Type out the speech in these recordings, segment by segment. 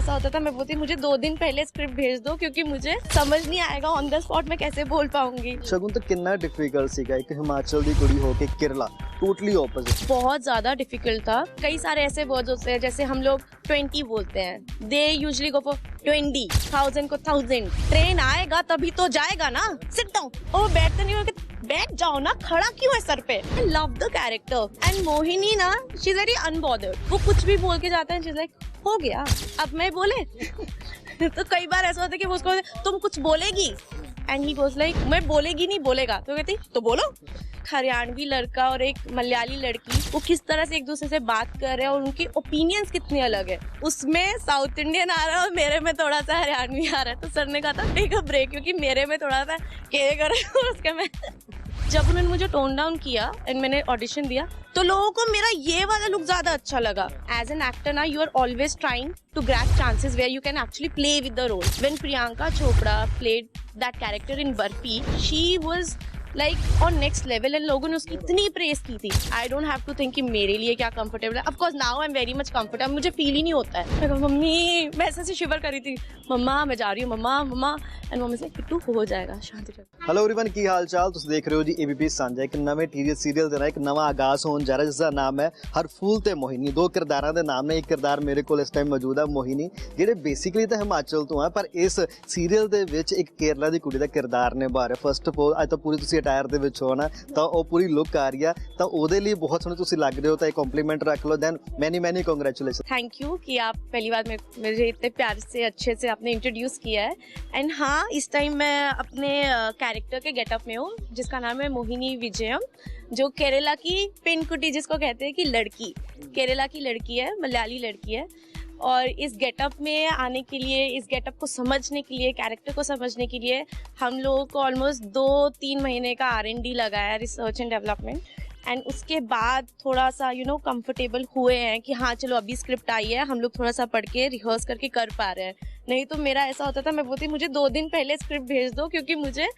ऐसा होता था, मैं बोलती मुझे 2 दिन पहले स्क्रिप्ट भेज दो क्योंकि मुझे समझ नहीं आएगा ऑन द स्पॉट मैं कैसे बोल पाऊंगी। शगुन तो कितना डिफिकल्ट सीगा एक हिमाचल दी कुड़ी होके केरला, टोटली ऑपोजिट। बहुत ज्यादा डिफिकल्ट था। कई सारे ऐसे वर्ड्स होते हैं जैसे हम लोग 20 बोलते हैं, दे यूजुअली गो फॉर 20, 1000 को 1000। ट्रेन आएगा तभी तो जाएगा ना, सिट डाउन। ओ बैठते नहीं हो, बैठ जाओ ना, खड़ा क्यों है सर पे। I love the character and Mohini ना, शी इज वेरी अनबॉदर्ड। वो कुछ भी बोल के जाता है, शी इज लाइक हो गया अब मैं बोले तो कई बार ऐसा होता है कि वो उसको तुम कुछ बोलेगी एंड ही गोज लाइक मैं बोलेगी नहीं, बोलेगा तो कहती तो बोलो। हरियाणवी लड़का और एक मलयाली लड़की वो किस तरह से एक दूसरे से बात कर रहे हैं और उनकी ओपिनियंस कितनी अलग है। उसमें साउथ इंडियन आ रहा है और मेरे में थोड़ा सा हरियाणवी आ रहा है, तो सर ने कहा था टेक अ ब्रेक, क्योंकि मेरे में थोड़ा सा के कर उसके में जब उन्होंने मुझे टोन डाउन किया एंड मैंने ऑडिशन दिया तो लोगों को मेरा ये वाला लुक ज्यादा अच्छा लगा। एज एन एक्टर ना, you are always trying to grab chances where you can actually play with the role. When Priyanka Chopra played that character in Barfi, she was like on next level and लोगों ने उसकी इतनी praise की थी। I don't have to think कि मेरे लिए क्या कंफर्टेबल है। Of course now I am very much comfortable, मुझे फील ही नहीं होता है। मम्मी, मैं ऐसे शिवर कर रही थी, मम्मा मैं जा रही हूँ, मम्मा मम्मा, एंड मम्मी से किट्टू हो जाएगा, शांति रहो। हेलो एवरीवन, की हाल चाल? तुम देख रहे हो जी एबीपी सांझा, एक नवे टीवी सीरियल दे एक नवा आगाज होने जा रहा है जिसका नाम है हर फूल ते मोहिनी। 2 किरदारां दे नाम ने, एक किरदार मेरे को इस टाइम मौजूद है मोहिनी, ਜਿਹੜੇ बेसिकली तो हिमाचल तो है पर इस सीरियल ਦੇ ਵਿੱਚ ਇੱਕ ਕੇਰਲਾ ਦੀ ਕੁੜੀ ਦਾ ਕਿਰਦਾਰ ਨਿਭਾ ਰਿਹਾ। ਫਸਟ ਆਫ ਆਲ ਅੱਜ ਤਾਂ ਪੂਰੀ ਤੁਸੀਂ ਅਟਾਇਰ ਦੇ ਵਿੱਚ ਹੋ ਨਾ, ਤਾਂ ਉਹ ਪੂਰੀ ਲੁੱਕ ਆ ਰਹੀ ਆ, ਤਾਂ ਉਹਦੇ ਲਈ ਬਹੁਤ ਸੋਹਣੇ ਤੁਸੀਂ ਲੱਗ ਰਹੇ ਹੋ, ਤਾਂ ਇਹ ਕੰਪਲੀਮੈਂਟ ਰੱਖ ਲਓ। ਦੈਨ ਮੈਨੀ कांग्रेचुलेशन। थैंक यू कि आप पहली बार मुझे इतने प्यार से अच्छे से आपने इंट्रोड्यूस किया है। एंड हाँ, इस टाइम मैं अपने कैरेक्टर के गेटअप में हूँ जिसका नाम है मोहिनी विजयम, जो केरला की पिनकुटी जिसको कहते हैं कि लड़की, केरला की लड़की है, मलयाली लड़की है। और इस गेटअप में आने के लिए, इस गेटअप को समझने के लिए, कैरेक्टर को समझने के लिए हम लोगों को ऑलमोस्ट 2-3 महीने का R&D लगाया, रिसर्च एंड डेवलपमेंट। एंड उसके बाद थोड़ा सा कंफर्टेबल हुए हैं कि हाँ चलो अभी स्क्रिप्ट आई है, हम लोग थोड़ा सा पढ़ के रिहर्स करके कर पा रहे हैं। नहीं तो मेरा ऐसा होता था, मैं बोलती मुझे 2 दिन पहले स्क्रिप्ट भेज दो क्योंकि मुझे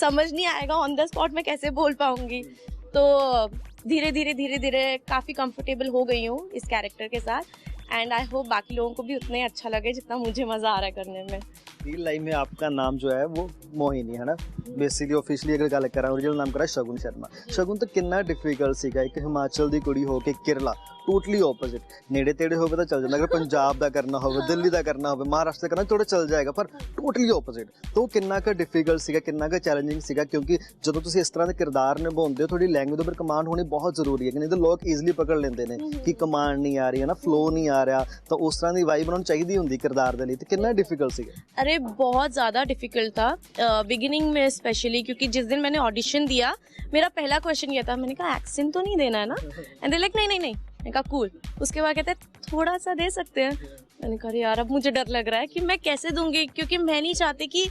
समझ नहीं आएगा ऑन द स्पॉट मैं कैसे बोल पाऊंगी। तो धीरे धीरे काफी कंफर्टेबल हो गई हूँ इस कैरेक्टर के साथ एंड आई होप बाकी लोगों को भी उतना ही अच्छा लगे जितना मुझे मजा आ रहा है करने में। रियल लाइफ में आपका नाम जो है वो मोहिनी है ना, बेसिकली ऑफिशियली अगर गल करा ओरिजिनल नाम करा शगुन शर्मा। शगुन तो कितना डिफिकल्ट सीगा एक हिमाचल दी कुड़ी होके केरला, टोटली ऑपोजिट। नेड़े तेड़े होवे तो चल जांदा, अगर पंजाब दा करना होवे, दिल्ली दा करना होवे, महाराष्ट्र दा करना थोड़ा चल जाएगा, पर टोटली ऑपोजिट। तो कितना का डिफिकल्ट सीगा, कितना का चैलेंजिंग सीगा, क्योंकि जदों तुसीं इस तरह दे किरदार निभाउंदे हो थोड़ी लैंग्वेज दे उपर कमांड होनी बहुत जरूरी है, नहीं तो लोग ईजिली पकड़ लेंदे ने कि कमांड नहीं आ रही है ना, फ्लो नहीं आ रहा, तो उस तरह दी वाइब उन्होंने चाहिदी हुंदी किरदार दे लई। तो कितना डिफिकल्ट सीगा? अरे बहुत ज्यादा डिफिकल्ट था बिगिनिंग में स्पेशली, क्योंकि जिस दिन मैंने ऑडिशन दिया मेरा पहला क्वेश्चन ये था, मैंने कहा एक्सेंट तो नहीं देना है ना, एंड दे लाइक नहीं, मैंने कहा कूल। उसके बाद कहते हैं थोड़ा सा दे सकते हैं, मैंने कहा यार अब मुझे डर लग रहा है कि मैं कैसे दूंगी, क्योंकि मैं नहीं चाहती कि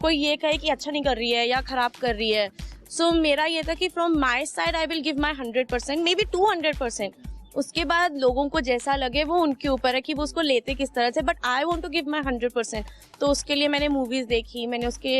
कोई ये कहे कि अच्छा नहीं कर रही है या खराब कर रही है। सो मेरा ये था कि from my side I will give my 100%, may be 200%। उसके बाद लोगों को जैसा लगे वो उनके ऊपर है कि वो उसको लेते किस तरह से, but I want to give my 100%। तो उसके लिए मैंने मूवीज देखी, मैंने उसके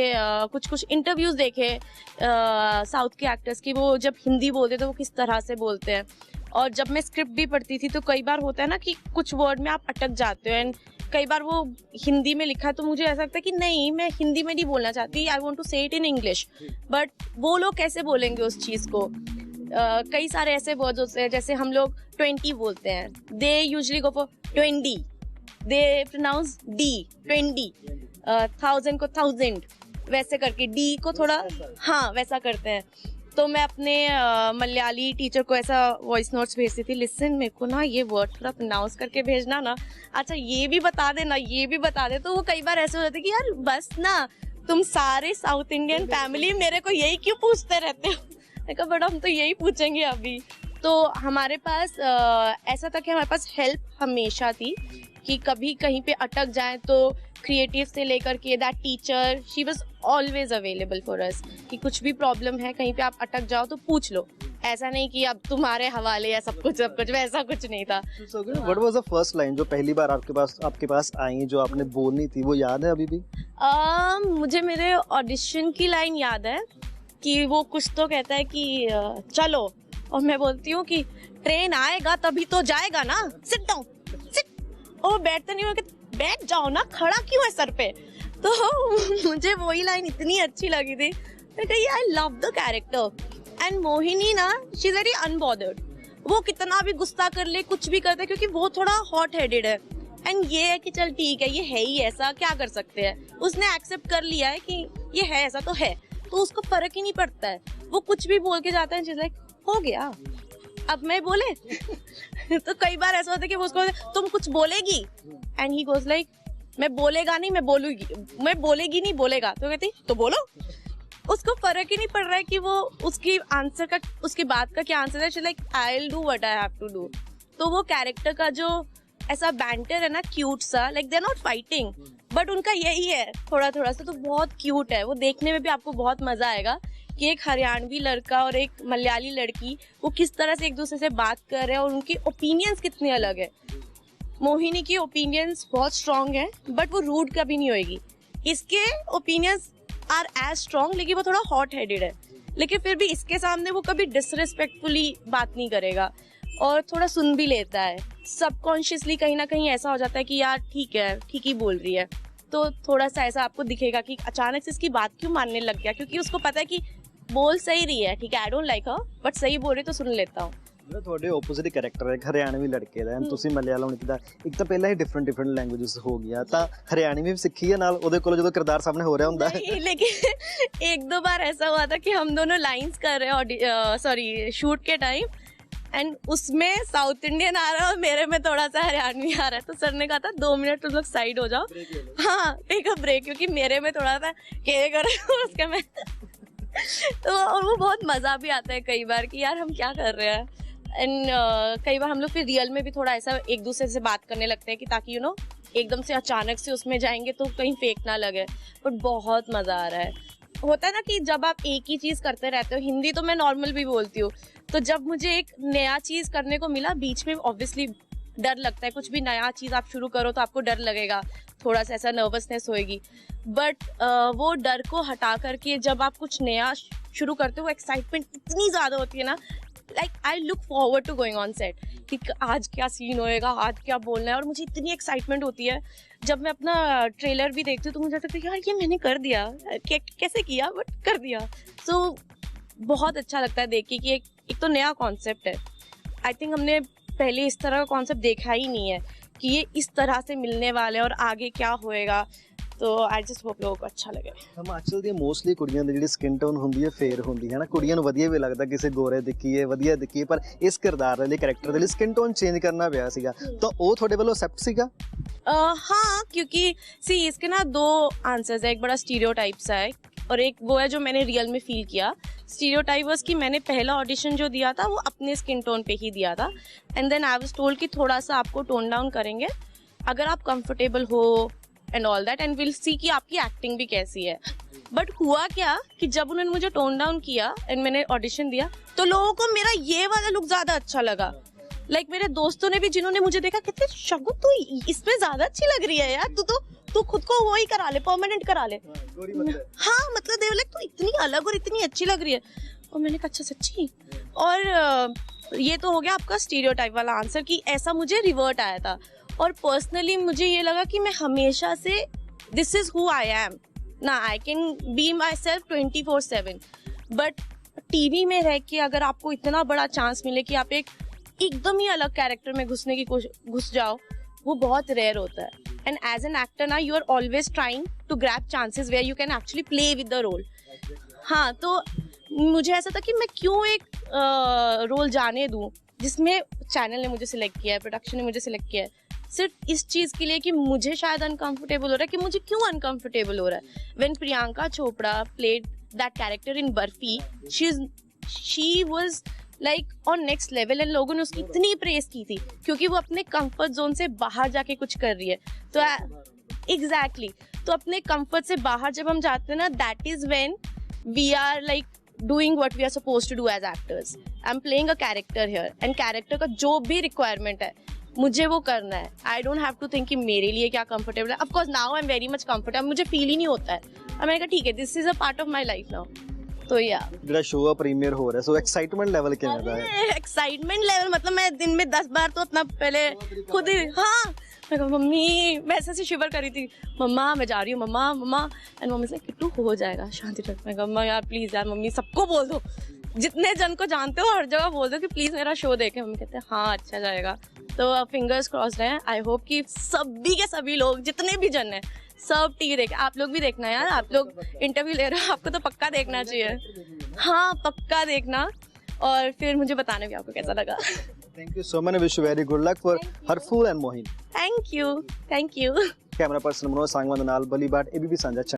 कुछ इंटरव्यूज देखे साउथ के एक्टर्स की, वो जब हिंदी बोलते तो वो किस तरह से बोलते हैं। और जब मैं स्क्रिप्ट भी पढ़ती थी तो कई बार होता है ना कि कुछ वर्ड में आप अटक जाते हो, एंड कई बार वो हिंदी में लिखा तो मुझे ऐसा लगता है कि नहीं, मैं हिंदी में नहीं बोलना चाहती, आई वॉन्ट टू से इट इन इंग्लिश, बट वो लोग कैसे बोलेंगे उस चीज को। कई सारे ऐसे वर्ड्स होते हैं जैसे हम लोग 20 बोलते हैं, they usually go for 20, they pronounce the 20, 1000 को 1000, वैसे करके डी को थोड़ा हाँ वैसा करते हैं। तो मैं अपने मलयाली टीचर को ऐसा वॉइस नोट्स भेजती थी, लिसन मेरे को ना ये वर्ड थोड़ा प्रोनाउंस करके भेजना ना, अच्छा ये भी बता देना, ये भी बता दे। तो वो कई बार ऐसे हो जाते कि यार बस ना, तुम सारे साउथ इंडियन फैमिली मेरे को यही क्यों पूछते रहते हो। देखा बट हम तो यही पूछेंगे अभी। तो हमारे पास ऐसा था कि हमारे पास हेल्प हमेशा थी कि कभी कहीं पे अटक जाए तो क्रिएटिव से लेकर के that teacher, she was always available for us कि कुछ भी प्रॉब्लम है कहीं पे आप अटक जाओ तो पूछ लो, ऐसा नहीं कि अब तुम्हारे हवाले या सब कुछ वैसा कुछ नहीं था। What was the first line जो पहली बार आपके पास आई, जो आपने बोलनी थी, वो याद है अभी भी? मुझे मेरे ऑडिशन की लाइन याद है कि वो कुछ तो कहता है कि चलो, और मैं बोलती हूँ कि ट्रेन आएगा तभी तो जाएगा ना, सिट डाउन, सिट। और बैठते नहीं हो, बैठ जाओ ना, खड़ा क्यों है सर पे। तो मुझे वही लाइन इतनी अच्छी लगी थी, I love the character. And Mohini ना, शी इज वेरी अनबॉदर्ड, वो कितना भी गुस्सा कर ले, कुछ भी करते, क्योंकि वो थोड़ा हॉट हेडेड है। एंड ये है कि चल ठीक है, ये है ही ऐसा, क्या कर सकते हैं। उसने एक्सेप्ट कर लिया है कि ये है ऐसा तो है, तो उसको फर्क ही नहीं पड़ता है, वो कुछ भी बोल के जाता है, चीज लाइक हो गया, अब मैं बोले। तो कई बार ऐसा होता है कि वो उसको तुम कुछ बोलेगी, एंड ही गोज लाइक मैं बोलेगा नहीं, मैं बोलूंगी, मैं बोलेगी नहीं, बोलेगा। तो कहती तो बोलो। उसको फर्क ही नहीं पड़ रहा है कि वो उसकी आंसर का, उसकी बात का क्या आंसर है। Like I will do what I have to do. तो वो कैरेक्टर का जो ऐसा बैंटर है ना, क्यूट सा, like they are not fighting, but उनका यही है थोड़ा थोड़ा सा, तो बहुत क्यूट है वो। देखने में भी आपको बहुत मजा आएगा कि एक हरियाणवी लड़का और एक मलयाली लड़की वो किस तरह से एक दूसरे से बात कर रहे हैं, और उनकी ओपिनियंस कितनी अलग है। मोहिनी की ओपिनियंस बहुत स्ट्रांग है, बट वो रूड कभी नहीं होगी। इसके ओपिनियंस आर एज स्ट्रांग, लेकिन वो थोड़ा हॉट हेडेड है, लेकिन फिर भी इसके सामने वो कभी डिसरिस्पेक्टफुली बात नहीं करेगा, और थोड़ा सुन भी लेता है। सबकॉन्शियसली कहीं ना कहीं ऐसा हो जाता है कि यार ठीक है, ठीक ही बोल रही है। तो थोड़ा सा ऐसा आपको दिखेगा कि अचानक से इसकी बात क्यों मानने लग गया, क्योंकि उसको पता है कि बोल सही रही है, ठीक है, I don't like her, but सही बोल रही तो सुन लेता हूँ। ਜਿਹੜਾ ਤੁਹਾਡੇ ਆਪੋਜ਼ਿਟ ਕੈਰੈਕਟਰ ਹੈ ਇੱਕ ਹਰਿਆਣਵੀ ਲੜਕੇ ਦਾ, ਤੁਸੀਂ ਮਲਿਆਲਮ ਦਾ, ਇੱਕ ਤਾਂ ਪਹਿਲਾਂ ਹੀ ਡਿਫਰੈਂਟ ਲੈਂਗੁਏजेस ਹੋ ਗਿਆ, ਤਾਂ ਹਰਿਆਣवी ਵੀ ਸਿੱਖੀ ਹੈ ਨਾਲ ਉਹਦੇ ਕੋਲ ਜਦੋਂ ਕਿਰਦਾਰ ਸਾਹਮਣੇ ਹੋ ਰਿਹਾ ਹੁੰਦਾ ਹੈ। लेकिन एक दो बार ऐसा हुआ था कि हम दोनों लाइंस कर रहे हैं, सॉरी शूट के टाइम, एंड उसमें साउथ इंडियन आ रहा है और मेरे में थोड़ा सा हरियाणवी आ रहा है। तो सर ने कहा था 2 मिनट तुम लोग साइड हो जाओ, हाँ टेक अ ब्रेक, क्योंकि मेरे में थोड़ा सा के कर उसके में। तो और वो बहुत मजा भी आता है कई बार कि यार हम क्या कर रहे हैं। एंड कई बार हम लोग फिर रियल में भी थोड़ा ऐसा एक दूसरे से बात करने लगते हैं कि ताकि यू नो एकदम से अचानक से उसमें जाएंगे तो कहीं फेक ना लगे। बट बहुत मजा आ रहा है। होता है ना कि जब आप एक ही चीज करते रहते हो, हिंदी तो मैं नॉर्मल भी बोलती हूँ, तो जब मुझे एक नया चीज करने को मिला, बीच में ऑब्वियसली डर लगता है, कुछ भी नया चीज आप शुरू करो तो आपको डर लगेगा, थोड़ा सा ऐसा नर्वसनेस होएगी। बट वो डर को हटा करके जब आप कुछ नया शुरू करते हो, एक्साइटमेंट इतनी ज्यादा होती है ना, like I look forward to going on set कि आज क्या सीन होएगा, आज क्या बोलना है। और मुझे इतनी एक्साइटमेंट होती है जब मैं अपना ट्रेलर भी देखती हूँ, तो मुझे लगता है यार ये मैंने कर दिया, कैसे किया, बट कर दिया। सो बहुत अच्छा लगता है देख के कि एक तो नया कॉन्सेप्ट है। आई थिंक हमने पहले इस तरह का कॉन्सेप्ट देखा ही नहीं है कि ये इस तरह से मिलने वाले और आगे क्या होएगा। तो आई जस्ट होप लोगों को अच्छा लगे। ਹਿਮਾਚਲ ਦੀਆਂ ਮੋਸਟਲੀ ਕੁੜੀਆਂ ਦੀ ਜਿਹੜੀ ਸਕਿਨ ਟੋਨ ਹੁੰਦੀ ਹੈ ਫੇਰ ਹੁੰਦੀ ਹੈ ਨਾ, ਕੁੜੀਆਂ ਨੂੰ ਵਧੀਆ ਵੀ ਲੱਗਦਾ ਕਿਸੇ ਗੋਰੇ ਦਿਖੀਏ, ਵਧੀਆ ਦਿਖੀਏ, ਪਰ ਇਸ ਕਿਰਦਾਰ ਦੇ ਲਈ, ਕਰੈਕਟਰ ਦੇ ਲਈ ਸਕਿਨ ਟੋਨ ਚੇਂਜ ਕਰਨਾ ਪਿਆ ਸੀਗਾ, ਤਾਂ ਉਹ ਤੁਹਾਡੇ ਵੱਲੋਂ ਐਕਸੈप्ट ਸੀਗਾ? हाँ, क्योंकि सी इसके ना 2 आंसर्स है, एक बड़ा स्टीरियोटाइप सा है और एक वो है जो मैंने रियल में फील किया। स्टीरियोटाइप वाज कि मैंने पहला ऑडिशन जो दिया था वो अपने स्किन टोन पे ही दिया था, and then I was told कि थोड़ा सा आपको टोन डाउन करेंगे अगर आप कंफर्टेबल हो and all that, and will see कि आपकी एक्टिंग भी कैसी है। बट हुआ क्या कि जब उन्होंने मुझे टोन डाउन किया एंड मैंने ऑडिशन दिया, तो लोगों को मेरा ये वाला लुक ज्यादा अच्छा लगा। लाइक मेरे दोस्तों ने भी, जिन्होंने मुझे देखा, कहते शगु तू इसमें ज्यादा अच्छी लग रही है यार, तू खुद को वही करा ले, परमानेंट करा ले। हाँ मतलब देव लाइक तू इतनी अलग और इतनी अच्छी लग रही है। और मैंने कहा अच्छा सच्ची। और ये तो हो गया आपका स्टीरियोटाइप वाला आंसर कि ऐसा मुझे रिवर्ट आया था। और पर्सनली मुझे ये लगा कि मैं हमेशा से this is who I am ना, I can be myself 24/7। But TV में रह के अगर आपको इतना बड़ा चांस मिले कि आप एकदम ही अलग कैरेक्टर में घुसने की घुस जाओ, वो बहुत रेयर होता है। एंड एज एन एक्टर ना, you are always trying to grab chances where you can actually play with the role. हाँ, तो मुझे ऐसा था कि मैं क्यों एक रोल जाने दूं जिसमें चैनल ने मुझे सिलेक्ट किया है, प्रोडक्शन ने मुझे सिलेक्ट किया है, सिर्फ इस चीज के लिए कि मुझे शायद अनकंफर्टेबल हो रहा है। कि मुझे क्यों अनकंफर्टेबल हो रहा है? When Priyanka Chopra played that character in Barfi, she was like on next level, and लोगों ने उसकी इतनी प्रेस की थी क्योंकि वो अपने कंफर्ट जोन से बाहर जाके कुछ कर रही है। तो एग्जैक्टली तो अपने कंफर्ट से बाहर जब हम जाते हैं ना, that is when we are like doing what we are supposed to do as actors. I'm playing a character here, and character का जो भी requirement है मुझे वो करना है। I don't have to think कि मेरे लिए क्या comfortable है। Of course now I'm very much comfortable, मुझे feel ही नहीं होता है। अब मैंने कहा ठीक है, this is a part of my life now। तो या ਜਿਹੜਾ ਸ਼ੋਅ ਪ੍ਰੀਮੀਅਰ ਹੋ ਰਿਹਾ, ਸੋ ਐਕਸਾਈਟਮੈਂਟ ਲੈਵਲ ਕਿਵੇਂ ਦਾ ਹੈ? एक्साइटमेंट लेवल मतलब मैं दिन में 10 बार तो अपना पहले खुद ही, हाँ मैं कहा मम्मी, मैं ऐसे शिवर कर रही थी, मम्मा मैं जा रही हूँ मम्मा मम्मा। एंड मम्मी से किट्टू हो जाएगा, शांति रख। मैं कहा मम्मा यार प्लीज यार मम्मी, सबको बोल दो, जितने जन को जानते हो हर जगह बोल दो कि प्लीज मेरा शो देखे। मम्मी कहते हैं हाँ अच्छा जाएगा। तो फिंगर्स क्रॉस्ड हैं, आई होप कि सभी के सभी लोग जितने भी जन हैं सब टीवी देखे। आप लोग भी देखना यार, आप लोग इंटरव्यू ले रहे हो, आपको तो पक्का देखना चाहिए। हाँ पक्का देखना, और फिर मुझे बताना भी आपको कैसा लगा। Thank you so much, wish you very good luck for Harphool and Mohini. Thank you. Camera person Manoj Sangwan नाल बली बाट एबीपी सांझा।